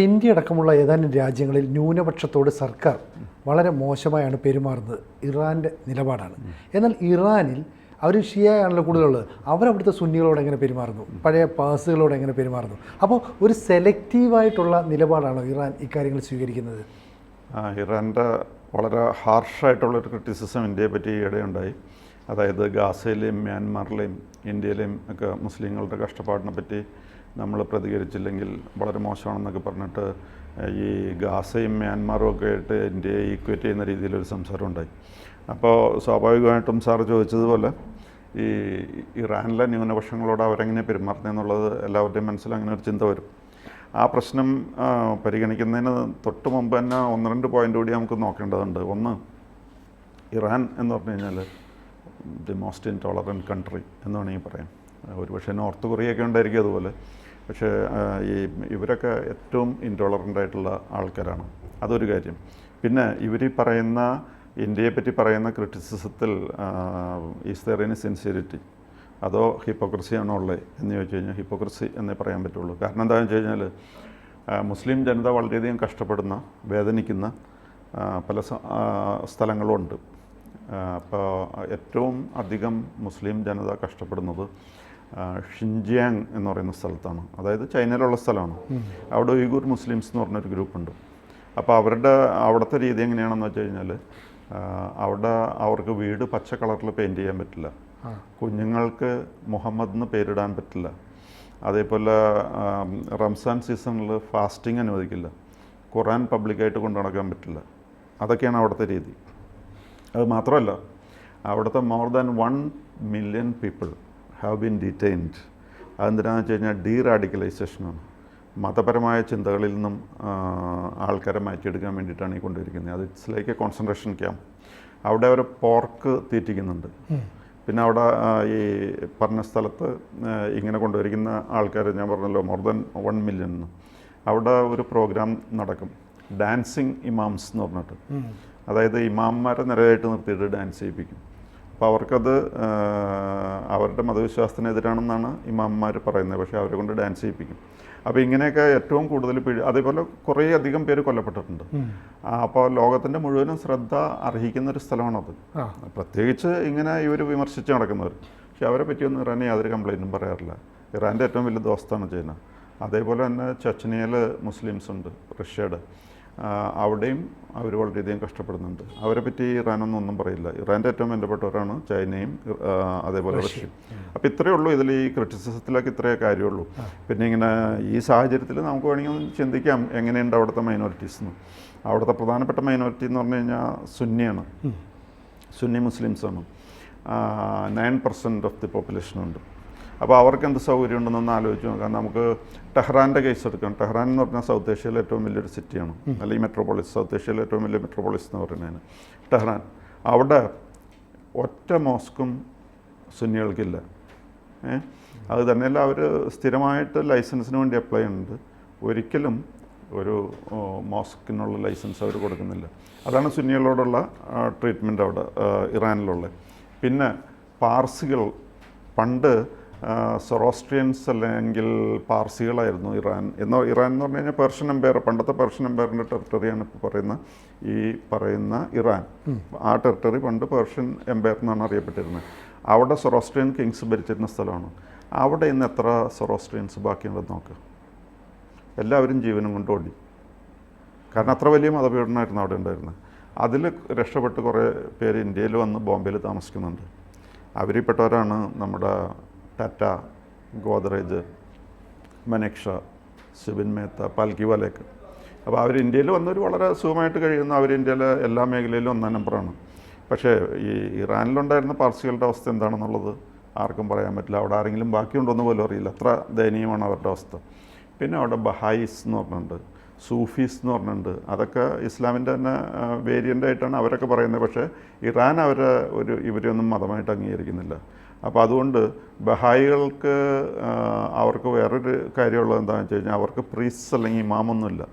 India അടക്കമുള്ള ഏതാനും രാജ്യങ്ങളിൽ ന്യൂനപക്ഷത്തോട് സർക്കാർ വളരെ മോശമായാണ് പെരുമാറുന്നത്. ഇറാൻ്റെ നിലപാടാണ്. എന്നാൽ ഇറാനിൽ അവർ ഷിയയാണല്ലോ കൂടുതലുള്ളത്. അവരവിടുത്തെ സുന്നികളോട് എങ്ങനെ പെരുമാറുന്നു, പഴയ പാസുകളോട് എങ്ങനെ പെരുമാറുന്നു? അപ്പോൾ ഒരു സെലക്റ്റീവായിട്ടുള്ള നിലപാടാണോ ഇറാൻ ഇക്കാര്യങ്ങൾ സ്വീകരിക്കുന്നത്? ഇറാൻ്റെ വളരെ ഹാർഷായിട്ടുള്ളൊരു ക്രിറ്റിസിസം ഇന്ത്യയെ പറ്റി ഈയിടെയുണ്ടായി. അതായത് ഗാസയിലെയും മ്യാൻമാറിലെയും ഇന്ത്യയിലെയും ഒക്കെ മുസ്ലിങ്ങളുടെ കഷ്ടപ്പാടിനെ പറ്റി നമ്മൾ പ്രതികരിച്ചില്ലെങ്കിൽ വളരെ മോശമാണെന്നൊക്കെ പറഞ്ഞിട്ട് ഈ ഗാസയും മ്യാൻമാറും ഒക്കെ ആയിട്ട് ഇന്ത്യയെ ഈക്വേറ്റ് ചെയ്യുന്ന രീതിയിലൊരു സംസാരം ഉണ്ടായി. അപ്പോൾ സ്വാഭാവികമായിട്ടും സാറ് ചോദിച്ചതുപോലെ ഈ ഇറാനിലെ ന്യൂനപക്ഷങ്ങളോട് അവരെങ്ങനെ പെരുമാറുന്നതെന്നുള്ളത് എല്ലാവരുടെയും മനസ്സിൽ അങ്ങനെ ഒരു ചിന്ത വരും. ആ പ്രശ്നം പരിഗണിക്കുന്നതിന് തൊട്ട് മുമ്പ് തന്നെ 1-2 പോയിൻ്റ് കൂടി നമുക്ക് നോക്കേണ്ടതുണ്ട്. ഒന്ന്, ഇറാൻ എന്ന് പറഞ്ഞു കഴിഞ്ഞാൽ ദി മോസ്റ്റ് ഇൻടോളറൻറ്റ് കൺട്രി എന്ന് വേണമെങ്കിൽ പറയാം. ഒരുപക്ഷെ നോർത്ത് കൊറിയയൊക്കെ ഉണ്ടായിരിക്കും അതുപോലെ. പക്ഷേ ഇവരൊക്കെ ഏറ്റവും ഇൻടോളറൻ്റ് ആയിട്ടുള്ള ആൾക്കാരാണ്. അതൊരു കാര്യം. പിന്നെ ഇവർ പറയുന്ന ഇന്ത്യയെ പറ്റി പറയുന്ന ക്രിറ്റിസിസത്തിൽ ഈസ് ദെയർ എനി സിൻസിയറിറ്റി അതോ ഹിപ്പോക്രസി ആണോ ഉള്ളത് എന്ന് ചോദിച്ചു കഴിഞ്ഞാൽ ഹിപ്പോക്രസി എന്നേ പറയാൻ പറ്റുള്ളൂ. കാരണം എന്താണെന്ന് വെച്ച് കഴിഞ്ഞാൽ മുസ്ലിം ജനത വളരെയധികം കഷ്ടപ്പെടുന്ന, വേദനിക്കുന്ന പല സ്ഥലങ്ങളുമുണ്ട്. അപ്പോൾ ഏറ്റവും അധികം മുസ്ലിം ജനത കഷ്ടപ്പെടുന്നത് ഷിൻജിയാങ് എന്ന് പറയുന്ന സ്ഥലത്താണ്. അതായത് ചൈനയിലുള്ള സ്ഥലമാണ്. അവിടെ ഉയ്ഗൂർ മുസ്ലിംസ് എന്ന് പറഞ്ഞൊരു ഗ്രൂപ്പുണ്ട്. അപ്പോൾ അവിടുത്തെ രീതി എങ്ങനെയാണെന്ന് വെച്ച് കഴിഞ്ഞാൽ അവിടെ അവർക്ക് വീട് പച്ച കളറിൽ പെയിൻറ്റ് ചെയ്യാൻ പറ്റില്ല, കുഞ്ഞുങ്ങൾക്ക് മുഹമ്മദ് എന്ന് പേരിടാൻ പറ്റില്ല, അതേപോലെ റംസാൻ സീസണിൽ ഫാസ്റ്റിംഗ് അനുവദിക്കില്ല, ഖുറാൻ പബ്ലിക്കായിട്ട് കൊണ്ടു നടക്കാൻ പറ്റില്ല. അതൊക്കെയാണ് അവിടുത്തെ രീതി. അത് മാത്രമല്ല, അവിടുത്തെ more than 1 million people have been detained. അതെന്തിനാണെന്ന് വെച്ച് കഴിഞ്ഞാൽ ഡീറാഡിക്കലൈസേഷനാണ്. മതപരമായ ചിന്തകളിൽ നിന്നും ആൾക്കാരെ മാറ്റിയെടുക്കാൻ വേണ്ടിയിട്ടാണ് ഈ കൊണ്ടുവരിക്കുന്നത്. അത് it's like A concentration camp. അവിടെ അവർ പോർക്ക് തീറ്റിക്കുന്നുണ്ട്. പിന്നെ അവിടെ ഈ പറഞ്ഞ സ്ഥലത്ത് ഇങ്ങനെ കൊണ്ടുവരിക്കുന്ന ആൾക്കാർ ഞാൻ പറഞ്ഞല്ലോ മോർ ദാൻ 1 മില്യൺ. അവിടെ ഒരു പ്രോഗ്രാം നടക്കും, ഡാൻസിങ് ഇമാംസ് എന്ന് പറഞ്ഞിട്ട്. അതായത് ഇമാംമാരെ നിരയായിട്ട് നിർത്തിയിട്ട് ഡാൻസ് ചെയ്യിപ്പിക്കും. അപ്പോൾ അവർക്കത് അവരുടെ മതവിശ്വാസത്തിനെതിരാണെന്നാണ് ഇമാംമാർ പറയുന്നത്. പക്ഷേ അവരെ കൊണ്ട് ഡാൻസ് ചെയ്യിപ്പിക്കും. അപ്പോൾ ഇങ്ങനെയൊക്കെ ഏറ്റവും കൂടുതൽ അതേപോലെ കുറേ അധികം പേര് കൊല്ലപ്പെട്ടിട്ടുണ്ട്. അപ്പോൾ ലോകത്തിൻ്റെ മുഴുവനും ശ്രദ്ധ അർഹിക്കുന്നൊരു സ്ഥലമാണത്. പ്രത്യേകിച്ച് ഇങ്ങനെ ഇവർ വിമർശിച്ച് നടക്കുന്നവർ. പക്ഷെ അവരെ പറ്റിയൊന്നും ഇറാൻ യാതൊരു കംപ്ലൈൻറ്റും പറയാറില്ല. ഇറാൻ്റെ ഏറ്റവും വലിയ ദോസ്താണ് ചൈന. അതേപോലെ തന്നെ ചെച്ചനിയയിൽ മുസ്ലിംസ് ഉണ്ട്, റഷ്യയുടെ. അവിടെയും അവർ വളരെയധികം കഷ്ടപ്പെടുന്നുണ്ട്. അവരെ പറ്റി ഇറാനൊന്നും ഒന്നും പറയില്ല. ഇറാൻ്റെ ഏറ്റവും ബന്ധപ്പെട്ടവരാണ് ചൈനയും അതേപോലെ റഷ്യയും. അപ്പോൾ ഇത്രയേ ഉള്ളൂ ഇതിൽ. ഈ ക്രിറ്റിസിസത്തിലൊക്കെ ഇത്രയേ കാര്യമുള്ളൂ. പിന്നെ ഇങ്ങനെ ഈ സാഹചര്യത്തിൽ നമുക്ക് വേണമെങ്കിൽ ഒന്ന് ചിന്തിക്കാം എങ്ങനെയുണ്ട് അവിടുത്തെ മൈനോറിറ്റീസ് എന്ന്. അവിടുത്തെ പ്രധാനപ്പെട്ട മൈനോറിറ്റി എന്ന് പറഞ്ഞു കഴിഞ്ഞാൽ സുന്നിയാണ്, സുന്നി മുസ്ലിംസാണ്. 9% ഓഫ് ദി പോപ്പുലേഷനുണ്ട്. അപ്പോൾ അവർക്ക് എന്ത് സൗകര്യം ഉണ്ടെന്നൊന്ന് ആലോചിച്ച് നോക്കാം. നമുക്ക് ടെഹ്റാൻ്റെ കേസ് എടുക്കാം. ടെഹ്റാൻ എന്ന് പറഞ്ഞാൽ സൗത്ത് ഏഷ്യയിലെ ഏറ്റവും വലിയൊരു സിറ്റിയാണ്, അല്ലെങ്കിൽ മെട്രോപോളിസ്. സൗത്ത് ഏഷ്യയിലെ ഏറ്റവും വലിയ മെട്രോപോളിസ് എന്ന് പറയുന്നതിന് ടെഹ്റാൻ. അവിടെ ഒറ്റ മോസ്കും സുന്നികൾക്കില്ല. അത് തന്നെയല്ല, അവർ സ്ഥിരമായിട്ട് ലൈസൻസിന് വേണ്ടി അപ്ലൈ ചെയ്യുന്നുണ്ട്. ഒരിക്കലും ഒരു മോസ്കിനുള്ള ലൈസൻസ് അവർ കൊടുക്കുന്നില്ല. അതാണ് സുന്നികളോടുള്ള ട്രീറ്റ്മെൻറ്റ് അവിടെ ഇറാനിലുള്ളത്. പിന്നെ പാർസികൾ പണ്ട് സൊറോസ്ട്രിയൻസ് അല്ലെങ്കിൽ പാർസികളായിരുന്നു ഇറാൻ എന്ന് പറഞ്ഞു കഴിഞ്ഞാൽ പേർഷ്യൻ എംപയർ, പണ്ടത്തെ പേർഷ്യൻ എംപയറിൻ്റെ ടെറിട്ടറിയാണ് ഇപ്പോൾ പറയുന്ന ഇറാൻ. ആ ടെറിട്ടറി പണ്ട് പേർഷ്യൻ എംപയർ എന്നാണ് അറിയപ്പെട്ടിരുന്നത്. അവിടെ സൊറോസ്ട്രിയൻ കിങ്സ് ഭരിച്ചിരുന്ന സ്ഥലമാണ്. അവിടെ ഇന്ന് എത്ര സൊറോസ്ട്രിയൻസ് ബാക്കിയുണ്ടെന്ന് നോക്കുക. എല്ലാവരും ജീവനും കൊണ്ട് ഓടി. കാരണം അത്ര വലിയ മതപീഡനമായിരുന്നു അവിടെ ഉണ്ടായിരുന്നത്. അതിൽ രക്ഷപ്പെട്ട് കുറേ പേര് ഇന്ത്യയിൽ വന്ന് ബോംബെയിൽ താമസിക്കുന്നുണ്ട്. അവരിൽപ്പെട്ടവരാണ് നമ്മുടെ ടാറ്റ, ഗോദ്രേജ്, മനേക്ഷ, സിബിൻ മേത്ത, പാൽക്കിവാലയൊക്കെ. അപ്പോൾ അവർ ഇന്ത്യയിൽ വന്നവർ വളരെ സുഖമായിട്ട് കഴിയുന്നു. അവർ ഇന്ത്യയിലെ എല്ലാ മേഖലയിലും 1-ാം നമ്പറാണ്. പക്ഷേ ഈ ഇറാനിലുണ്ടായിരുന്ന പാർസികളുടെ അവസ്ഥ എന്താണെന്നുള്ളത് ആർക്കും പറയാൻ പറ്റില്ല. അവിടെ ആരെങ്കിലും ബാക്കിയുണ്ടോയെന്ന് പോലും അറിയില്ല. അത്ര ദയനീയമാണ് അവരുടെ അവസ്ഥ. പിന്നെ അവിടെ ബഹായിസ് എന്ന് പറഞ്ഞിട്ടുണ്ട്, സൂഫീസ് എന്ന് പറഞ്ഞിട്ടുണ്ട്. അതൊക്കെ ഇസ്ലാമിൻ്റെ തന്നെ വേരിയൻ്റ് ആയിട്ടാണ് അവരൊക്കെ പറയുന്നത്. പക്ഷേ ഇറാൻ ഇവരെയൊന്നും മതമായിട്ട് അംഗീകരിക്കുന്നില്ല. അപ്പോൾ അതുകൊണ്ട് ബഹായികൾക്ക് അവർക്ക് വേറൊരു കാര്യമുള്ളത് എന്താണെന്ന് വെച്ച് കഴിഞ്ഞാൽ അവർക്ക് പ്രീസ്റ്റ് അല്ലെങ്കിൽ ഇമാമൊന്നുമില്ല.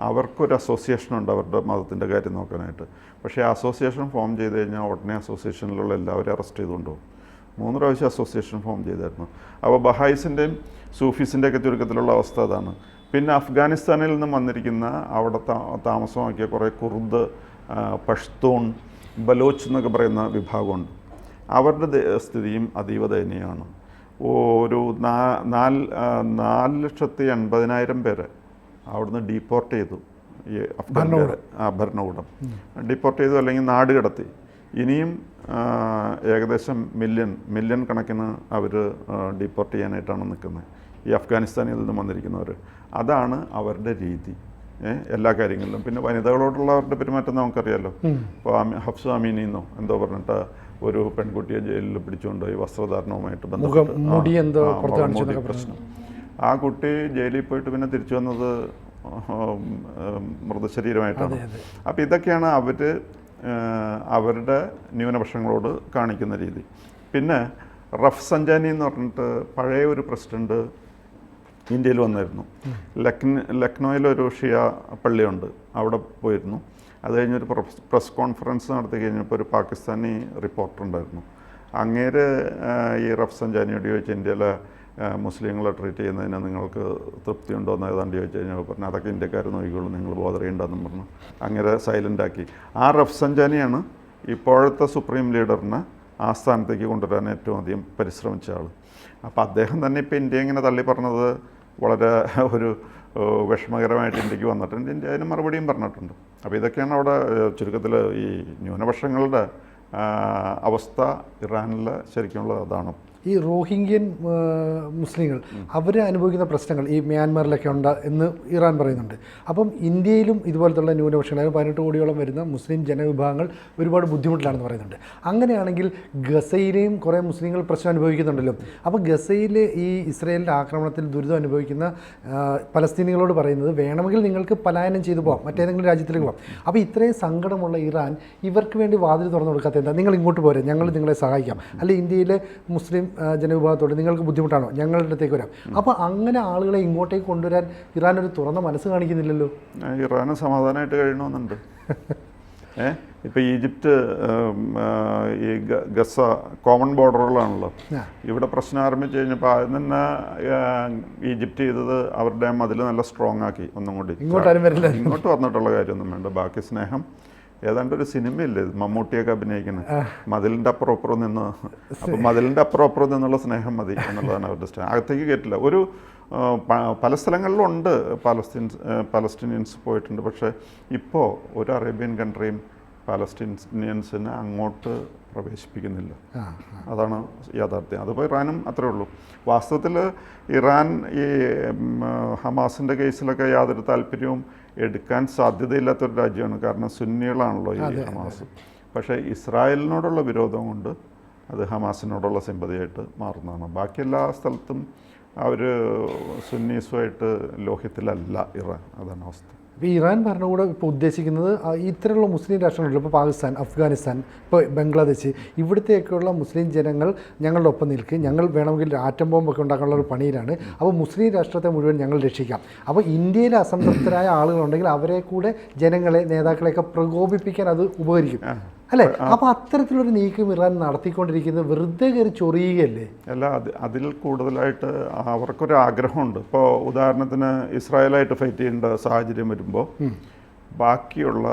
അവർക്കൊരു അസോസിയേഷനുണ്ട് അവരുടെ മതത്തിൻ്റെ കാര്യം നോക്കാനായിട്ട്. പക്ഷേ ആ അസോസിയേഷൻ ഫോം ചെയ്ത് കഴിഞ്ഞാൽ ഉടനെ അസോസിയേഷനിലുള്ള എല്ലാവരും അറസ്റ്റ് ചെയ്തുകൊണ്ടുപോകും. 3 പ്രാവശ്യം അസോസിയേഷൻ ഫോം ചെയ്തായിരുന്നു. അപ്പോൾ ബഹായിസിൻ്റെയും സൂഫീസിൻ്റെയൊക്കെ ചുരുക്കത്തിലുള്ള അവസ്ഥ അതാണ്. പിന്നെ അഫ്ഗാനിസ്ഥാനിൽ നിന്നും വന്നിരിക്കുന്ന അവിടെ താമസമാക്കിയ കുറേ കുർദ്, പഷ്തൂൺ, ബലോച്ച് എന്നൊക്കെ പറയുന്ന വിഭാഗമുണ്ട്. അവരുടെ സ്ഥിതിയും അതീവ ദയനീയമാണ്. ഒരു 4,80,000 പേരെ അവിടുന്ന് ഡീപ്പോർട്ട് ചെയ്തു. ഈ അഫ്ഗാൻ ഭരണകൂടം ഡീപ്പോർട്ട് ചെയ്തു, അല്ലെങ്കിൽ നാട് കടത്തി. ഇനിയും ഏകദേശം മില്യൺ കണക്കിന് അവർ ഡീപ്പോർട്ട് ചെയ്യാനായിട്ടാണ് നിൽക്കുന്നത്, ഈ അഫ്ഗാനിസ്ഥാനിൽ നിന്ന് വന്നിരിക്കുന്നവർ. അതാണ് അവരുടെ രീതി എല്ലാ കാര്യങ്ങളിലും. പിന്നെ വനിതകളോടുള്ള അവരുടെ പെരുമാറ്റം നമുക്കറിയാമല്ലോ. ഇപ്പോൾ ഹഫ്സ അമീനിന്നോ എന്തോ പറഞ്ഞിട്ട് ഒരു പെൺകുട്ടിയെ ജയിലിൽ പിടിച്ചുകൊണ്ടുപോയി വസ്ത്രധാരണവുമായിട്ട് ബന്ധപ്പെട്ട് പ്രശ്നം. ആ കുട്ടി ജയിലിൽ പോയിട്ട് പിന്നെ തിരിച്ചു വന്നത് മൃതശരീരമായിട്ടാണ്. അപ്പോൾ ഇതൊക്കെയാണ് അവരുടെ ന്യൂനപക്ഷങ്ങളോട് കാണിക്കുന്ന രീതി. പിന്നെ റഫ്സഞ്ചാനി എന്ന് പറഞ്ഞിട്ട് പഴയ ഒരു പ്രസിഡന്റ് ഇന്ത്യയിൽ വന്നിരുന്നു. ലക്നോയിലൊരു ഷിയ പള്ളിയുണ്ട്, അവിടെ പോയിരുന്നു. അത് കഴിഞ്ഞൊരു പ്രസ് കോൺഫറൻസ് നടത്തി കഴിഞ്ഞപ്പോൾ ഒരു പാകിസ്ഥാനി റിപ്പോർട്ടർ ഉണ്ടായിരുന്നു. അങ്ങേര് ഈ റഫ്സഞ്ചാനിയോട് ചോദിച്ചു, ഇന്ത്യയിലെ മുസ്ലിങ്ങളെ ട്രീറ്റ് ചെയ്യുന്നതിന് നിങ്ങൾക്ക് തൃപ്തിയുണ്ടോ എന്ന് ഏതാണ്ട് ചോദിച്ചു കഴിഞ്ഞാൽ പറഞ്ഞു അതൊക്കെ ഇന്ത്യക്കാർ നോക്കിക്കോളൂ, നിങ്ങൾ ബോധർ ചെയ്യണ്ടെന്നും പറഞ്ഞു അങ്ങനെ സൈലൻ്റാക്കി. ആ റഫ്സഞ്ചാനിയാണ് ഇപ്പോഴത്തെ സുപ്രീം ലീഡറിനെ ആ സ്ഥാനത്തേക്ക് കൊണ്ടുവരാൻ ഏറ്റവും അധികം പരിശ്രമിച്ച ആൾ. അപ്പോൾ അദ്ദേഹം തന്നെ ഇപ്പോൾ ഇന്ത്യ ഇങ്ങനെ തള്ളി പറഞ്ഞത് വളരെ ഒരു വിഷമകരമായിട്ട് ഇന്ത്യക്ക് വന്നിട്ടുണ്ട്. ഇന്ത്യ അതിന് മറുപടിയും പറഞ്ഞിട്ടുണ്ട്. അപ്പോൾ ഇതൊക്കെയാണ് അവിടെ ചുരുക്കത്തിൽ ഈ ന്യൂനപക്ഷങ്ങളുടെ അവസ്ഥ ഇറാനിലെ ശരിക്കുമുള്ള അതാണ്. ഈ റോഹിംഗ്യൻ മുസ്ലിങ്ങൾ അവർ അനുഭവിക്കുന്ന പ്രശ്നങ്ങൾ ഈ മ്യാൻമറിലൊക്കെ ഉണ്ട് എന്ന് ഇറാൻ പറയുന്നുണ്ട്. അപ്പം ഇന്ത്യയിലും ഇതുപോലത്തുള്ള ന്യൂനപക്ഷങ്ങൾ 18 കോടിയോളം വരുന്ന മുസ്ലിം ജനവിഭാഗങ്ങൾ ഒരുപാട് ബുദ്ധിമുട്ടിലാണെന്ന് പറയുന്നുണ്ട്. അങ്ങനെയാണെങ്കിൽ ഗസയിലെയും കുറേ മുസ്ലിങ്ങൾ പ്രശ്നം അനുഭവിക്കുന്നുണ്ടല്ലോ. അപ്പോൾ ഗസയിൽ ഈ ഇസ്രയേലിൻ്റെ ആക്രമണത്തിൽ ദുരിതം അനുഭവിക്കുന്ന പലസ്തീനികളോട് പറയുന്നത് വേണമെങ്കിൽ നിങ്ങൾക്ക് പലായനം ചെയ്തു പോകാം, മറ്റേതെങ്കിലും രാജ്യത്തിലേക്ക് പോകാം. അപ്പോൾ ഇത്രയും സങ്കടമുള്ള ഇറാൻ ഇവർക്ക് വേണ്ടി വാതിൽ തുറന്നു കൊടുക്കാത്ത എന്താ? നിങ്ങൾ ഇങ്ങോട്ട് പോരെ, ഞങ്ങൾ നിങ്ങളെ സഹായിക്കാം. അല്ലെ ഇന്ത്യയിലെ മുസ്ലിം ജനവിഭാഗത്തോട് നിങ്ങൾക്ക് ബുദ്ധിമുട്ടാണോ, ഞങ്ങളുടെ അടുത്തേക്ക് വരാം. അപ്പോൾ അങ്ങനെ ആളുകളെ ഇങ്ങോട്ടേക്ക് കൊണ്ടുവരാൻ ഇറാൻ ഒരു തുറന്ന മനസ്സ് കാണിക്കുന്നില്ലല്ലോ. ഇറാന് സമാധാനമായിട്ട് കഴിയണമെന്നുണ്ട്. ഇപ്പോൾ ഈജിപ്റ്റ് ഈ ഗസ കോമൺ ബോർഡറുകളാണല്ലോ. ഇവിടെ പ്രശ്നം ആരംഭിച്ച് കഴിഞ്ഞപ്പോൾ ആദ്യം തന്നെ ഈജിപ്റ്റ് ചെയ്തത് അവരുടെ മതിൽ നല്ല സ്ട്രോങ് ആക്കി. ഒന്നും കൂടി ഇങ്ങോട്ട് വന്നിട്ടുള്ള കാര്യമൊന്നും വേണ്ട. ബാക്കി സ്നേഹം ഏതാണ്ട് ഒരു സിനിമയില്ലേ മമ്മൂട്ടിയൊക്കെ അഭിനയിക്കുന്നത്, മതിലിൻ്റെ അപ്പുറം നിന്ന്. അപ്പോൾ മതിലിൻ്റെ അപ്പുറം നിന്നുള്ള സ്നേഹം മതി എന്നുള്ളതാണ് അവരുടെ സ്നേഹം. അകത്തേക്ക് കയറ്റില്ല. ഒരു പല സ്ഥലങ്ങളിലുണ്ട് പലസ്തീനിയൻസ് പോയിട്ടുണ്ട്. പക്ഷേ ഇപ്പോൾ ഒരു അറേബ്യൻ കൺട്രിയും പാലസ്തീനിയൻസിനെ അങ്ങോട്ട് പ്രവേശിപ്പിക്കുന്നില്ല. അതാണ് യാഥാർത്ഥ്യം. അതിപ്പോൾ ഇറാനും അത്രേ ഉള്ളൂ. വാസ്തവത്തിൽ ഇറാൻ ഈ ഹമാസിൻ്റെ കേസിലൊക്കെ യാതൊരു താല്പര്യവും എടുക്കാൻ സാധ്യതയില്ലാത്തൊരു രാജ്യമാണ്. കാരണം സുന്നികളാണല്ലോ ഈ ഹമാസ്. പക്ഷേ ഇസ്രായേലിനോടുള്ള വിരോധം കൊണ്ട് അത് ഹമാസിനോടുള്ള സിമ്പതിയായിട്ട് മാറുന്നതാണ്. ബാക്കി എല്ലാ സ്ഥലത്തും അവർ സുന്നീസുമായിട്ട് ലോഹ്യത്തിലല്ല ഇറാൻ. അതാണ് അവസ്ഥ. ഇപ്പോൾ ഇറാൻ ഭരണകൂടം ഇപ്പോൾ ഉദ്ദേശിക്കുന്നത് ഇത്തരമുള്ള മുസ്ലിം രാഷ്ട്രങ്ങളുണ്ട്, ഇപ്പോൾ പാകിസ്ഥാൻ, അഫ്ഗാനിസ്ഥാൻ, ഇപ്പോൾ ബംഗ്ലാദേശ്, ഇവിടുത്തെയൊക്കെയുള്ള മുസ്ലിം ജനങ്ങൾ ഞങ്ങളുടെ ഒപ്പം നിൽക്കും, ഞങ്ങൾ വേണമെങ്കിൽ ആറ്റം ബോംബൊക്കെ ഉണ്ടാക്കാനുള്ള ഒരു പണിയിലാണ്. അപ്പോൾ മുസ്ലിം രാഷ്ട്രത്തെ മുഴുവൻ ഞങ്ങൾ രക്ഷിക്കാം. അപ്പോൾ ഇന്ത്യയിലെ അസംതൃപ്തരായ ആളുകളുണ്ടെങ്കിൽ അവരെ കൂടെ ജനങ്ങളെ നേതാക്കളെയൊക്കെ പ്രകോപിപ്പിക്കാൻ അത് ഉപകരിക്കും അല്ലേ? അപ്പോൾ അത്തരത്തിലൊരു നീക്കം ഇറാൻ നടത്തിക്കൊണ്ടിരിക്കുന്നത് വെറുതെ കയറി ചൊറിയുകയല്ലേ? അല്ല, അതിൽ കൂടുതലായിട്ട് അവർക്കൊരു ആഗ്രഹമുണ്ട്. ഇപ്പോൾ ഉദാഹരണത്തിന് ഇസ്രായേലായിട്ട് ഫൈറ്റ് ചെയ്യേണ്ട സാഹചര്യം വരുമ്പോൾ ബാക്കിയുള്ള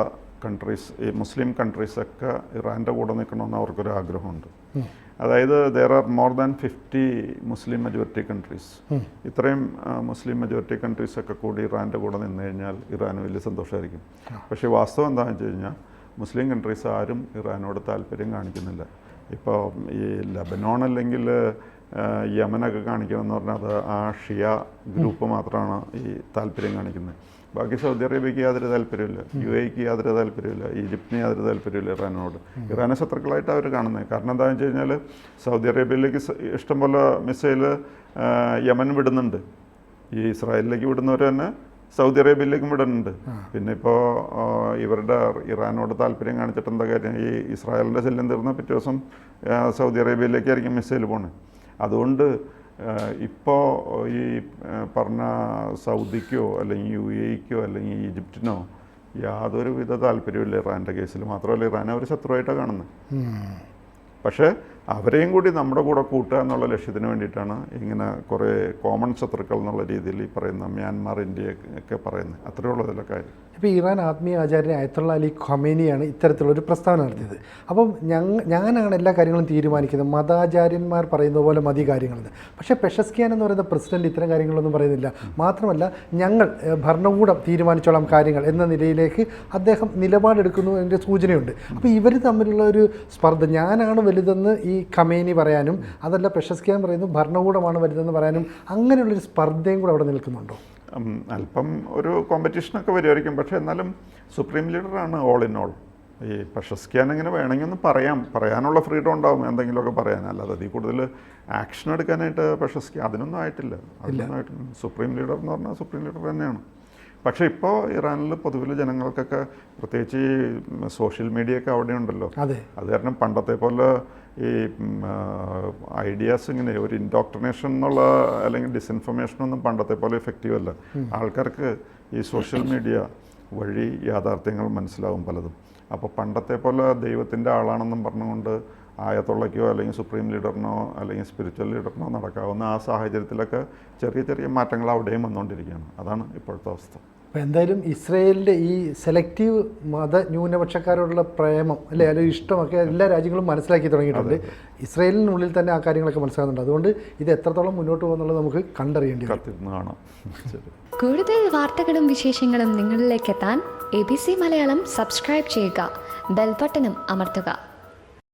കൺട്രീസ്, ഈ മുസ്ലിം കൺട്രീസൊക്കെ ഇറാൻ്റെ കൂടെ നിൽക്കണമെന്ന് അവർക്കൊരു ആഗ്രഹമുണ്ട്. അതായത് there are more than 50 Muslim majority countries. ഇത്രയും മുസ്ലിം മെജോറിറ്റി കൺട്രീസൊക്കെ കൂടി ഇറാൻ്റെ കൂടെ നിന്ന് കഴിഞ്ഞാൽ ഇറാന് വലിയ സന്തോഷമായിരിക്കും. പക്ഷേ വാസ്തവം എന്താണെന്ന് വെച്ച് കഴിഞ്ഞാൽ മുസ്ലിം കൺട്രീസ് ആരും ഇറാനോട് താല്പര്യം കാണിക്കുന്നില്ല. ഇപ്പോൾ ഈ ലബനോൺ അല്ലെങ്കിൽ യമനൊക്കെ കാണിക്കണമെന്ന് പറഞ്ഞാൽ അത് ആ ഷിയ ഗ്രൂപ്പ് മാത്രമാണ് ഈ താല്പര്യം കാണിക്കുന്നത്. ബാക്കി സൗദി അറേബ്യയ്ക്ക് യാതൊരു താല്പര്യമില്ല, UAEക്ക് യാതൊരു താല്പര്യമില്ല, ഈജിപ്തിന് യാതൊരു താല്പര്യമില്ല ഇറാനോട്. ഇറാനെ ശത്രുക്കളായിട്ട് അവർ കാണുന്നത്. കാരണം എന്താണെന്ന് വെച്ച് കഴിഞ്ഞാൽ സൗദി അറേബ്യയിലേക്ക് ഇഷ്ടംപോലെ മിസൈൽ യമൻ വിടുന്നുണ്ട്. ഈ ഇസ്രായേലിലേക്ക് വിടുന്നവർ തന്നെ സൗദി അറേബ്യയിലേക്കും വിടുന്നുണ്ട്. പിന്നെ ഇപ്പോൾ ഇവരുടെ ഇറാനോട് താല്പര്യം കാണിച്ചിട്ട് എന്താ കാര്യം? ഈ ഇസ്രായേലിൻ്റെ ശല്യം തീർന്ന പിറ്റേ ദിവസം സൗദി അറേബ്യയിലേക്കായിരിക്കും മിസൈൽ പോകുന്നത്. അതുകൊണ്ട് ഇപ്പോൾ ഈ പറഞ്ഞ സൗദിക്കോ അല്ലെങ്കിൽ UAEക്കോ അല്ലെങ്കിൽ ഈജിപ്തിനോ യാതൊരു വിധ താല്പര്യമില്ല ഇറാൻ്റെ കേസിൽ. മാത്രമല്ല ഇറാനെ ഒരു ശത്രുവായിട്ടാണ് കാണുന്നത്. പക്ഷേ അവരെയും കൂടി നമ്മുടെ കൂടെ കൂട്ടുക എന്നുള്ള ലക്ഷ്യത്തിന് വേണ്ടിയിട്ടാണ് ഇങ്ങനെ കുറേ കോമൺ ശത്രുക്കൾ എന്നുള്ള രീതിയിൽ ഈ പറയുന്ന മ്യാൻമാർ, ഇന്ത്യ ഒക്കെ പറയുന്നത്. അത്രയേ ഉള്ളൂ ഇതിലെ കാര്യം. ഇപ്പോൾ ഇറാൻ ആത്മീയ ആചാര്യൻ അയത്തുള്ള അലി ഖൊമേനിയാണ് ഇത്തരത്തിലുള്ളൊരു പ്രസ്താവന നടത്തിയത്. അപ്പം ഞാനാണ് എല്ലാ കാര്യങ്ങളും തീരുമാനിക്കുന്നത്, മതാചാര്യന്മാർ പറയുന്ന പോലെ മതി കാര്യങ്ങളെന്ന്. പക്ഷേ പെഷസ്കിയാൻ എന്ന് പറയുന്ന പ്രസിഡന്റ് ഇത്തരം കാര്യങ്ങളൊന്നും പറയുന്നില്ല. മാത്രമല്ല ഞങ്ങൾ ഭരണകൂടം തീരുമാനിച്ചോളാം കാര്യങ്ങൾ എന്ന നിലയിലേക്ക് അദ്ദേഹം നിലപാടെടുക്കുന്നു എന്നതിൻ്റെ സൂചനയുണ്ട്. അപ്പോൾ ഇവർ തമ്മിലുള്ള ഒരു സ്പർദ്ധ, ഞാനാണ് വലുതെന്ന് ഈ ഖമേനി പറയാനും അതല്ല പെഷസ്കിയാൻ പറയുന്നു ഭരണകൂടമാണ് വലുതെന്ന് പറയാനും അങ്ങനെയുള്ളൊരു സ്പർദ്ധയും കൂടെ അവിടെ നിൽക്കുന്നുണ്ടോ? അല്പം ഒരു കോമ്പറ്റീഷനൊക്കെ വരുമായിരിക്കും. പക്ഷേ എന്നാലും സുപ്രീം ലീഡറാണ് ഓൾ ഇൻ ഓൾ. ഈ പെഷസ്കിയാൻ ഇങ്ങനെ വേണമെങ്കിൽ ഒന്ന് പറയാനുള്ള ഫ്രീഡം ഉണ്ടാവും, എന്തെങ്കിലുമൊക്കെ പറയാൻ. അല്ലാതെ അതിൽ കൂടുതൽ ആക്ഷൻ എടുക്കാനായിട്ട് പെഷസ്കി അതിനൊന്നും ആയിട്ടില്ല. സുപ്രീം ലീഡർ എന്ന് പറഞ്ഞാൽ സുപ്രീം ലീഡർ തന്നെയാണ്. പക്ഷേ ഇപ്പോൾ ഇറാനിൽ പൊതുവിൽ ജനങ്ങൾക്കൊക്കെ പ്രത്യേകിച്ച് ഈ സോഷ്യൽ മീഡിയ ഒക്കെ അവിടെ ഉണ്ടല്ലോ. അത് കാരണം പണ്ടത്തെ പോലെ ഈ ഐഡിയാസ് ഇങ്ങനെ ഒരു ഇൻഡോക്ട്രിനേഷൻ എന്നുള്ള അല്ലെങ്കിൽ ഡിസ്ഇൻഫർമേഷനൊന്നും പണ്ടത്തെ പോലെ എഫക്റ്റീവ് അല്ല. ആൾക്കാർക്ക് ഈ സോഷ്യൽ മീഡിയ വഴി യാഥാർത്ഥ്യങ്ങൾ മനസ്സിലാവും പലതും. അപ്പോൾ പണ്ടത്തെ പോലെ ദൈവത്തിൻ്റെ ആളാണെന്നും പറഞ്ഞുകൊണ്ട് ആയത്തുള്ളയ്ക്കോ അല്ലെങ്കിൽ സുപ്രീം ലീഡറിനോ അല്ലെങ്കിൽ സ്പിരിച്വൽ ലീഡറിനോ നടക്കാവുന്ന ആ സാഹചര്യത്തിലൊക്കെ ചെറിയ ചെറിയ മാറ്റങ്ങൾ അവിടെയും വന്നുകൊണ്ടിരിക്കുകയാണ്. അതാണ് ഇപ്പോഴത്തെ അവസ്ഥ. അപ്പോൾ എന്തായാലും ഇസ്രയേലിൻ്റെ ഈ സെലക്റ്റീവ് മത ന്യൂനപക്ഷക്കാരോടുള്ള പ്രേമം അല്ലെങ്കിൽ ഇഷ്ടമൊക്കെ എല്ലാ രാജ്യങ്ങളും മനസ്സിലാക്കി തുടങ്ങിയിട്ടുണ്ട്. ഇസ്രയേലിനുള്ളിൽ തന്നെ ആ കാര്യങ്ങളൊക്കെ മനസ്സിലാകുന്നുണ്ട്. അതുകൊണ്ട് ഇത് എത്രത്തോളം മുന്നോട്ട് പോകുന്നുള്ളത് നമുക്ക് കണ്ടറിയേണ്ടി കാണാം. കൂടുതൽ വാർത്തകളും വിശേഷങ്ങളും നിങ്ങളിലേക്ക് എത്താൻ ABC മലയാളം സബ്സ്ക്രൈബ് ചെയ്യുക, ബെൽ ബട്ടണും അമർത്തുക.